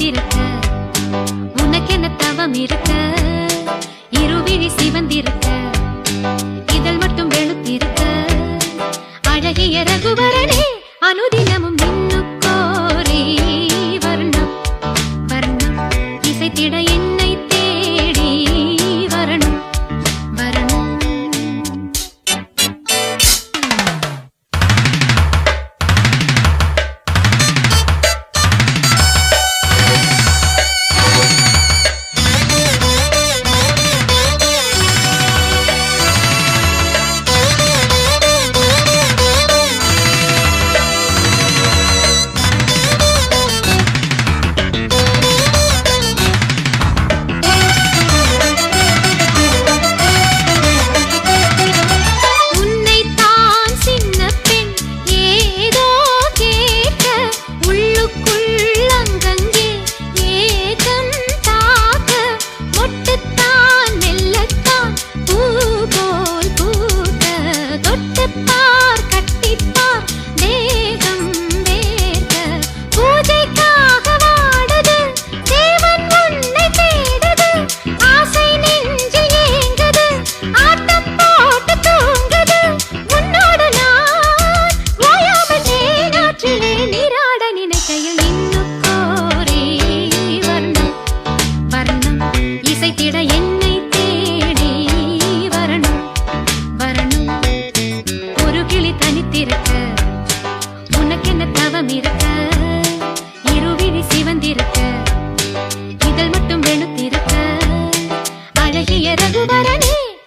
தனித்திருக்க உனக்கென்ன தவம் இருக்க இருவிழி சிவந்திருக்க இதழ் மட்டும் வெளுத்திருக்க அழகிய ரகுவரனே அனுதினமும் நின்னுக்கோரி வர்ணம் வர்ணம் இசைத்திட என்னை தேடி வரணும் வரணும்.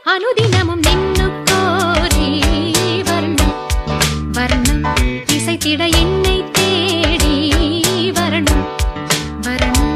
அனுதினமும் நின்னுக்கோரி வர்ணம் வர்ணம் இசைத்திட என்னை தேடி வரணும் வரணும்.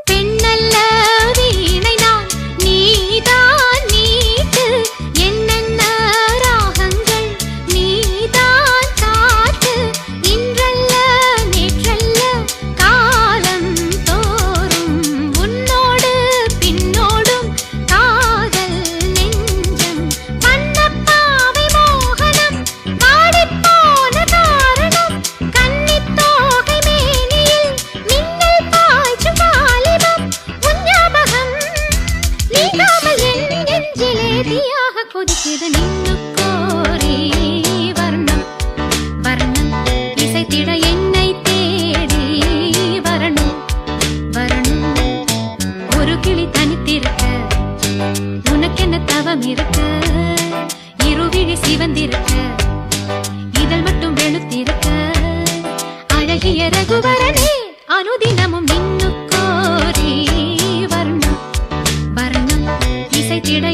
பெண்ணல்ல வீணை நான் நீதான் நீட்டு என்னென்ன ராகங்கள் நீதான் காட்டு இன்றல்ல நேற்றல்ல காலம் தோறும் உன்னோடு பின்னோடும் காதல் நெஞ்சம் வண்ணப்பாவை மோகனம் வாடிப்போன காரணம் கன்னித்தோகை மேனியில் மின்னல் பாய்ச்சும் வாலிபம் உன் ஞாபகம் நீங்காமல் என் நெஞ்சிலே தீயாக கொதிக்குது நின்னுக்கோரி வர்ணம் வர்ணம் இசைத்திட என்னை தேடி வரணும் வரணும். ஒரு கிளி தனித்திருக்க உனக்கென்ன தவம் இருக்க இருவிழி சிவந்திருக்க இதழ் மட்டும் வெளுத்திருக்க அழகிய ரகுவரனே அனுதினமும் நின்னுக்கோரி வர்ணம் வர்ணம் இசைத்திட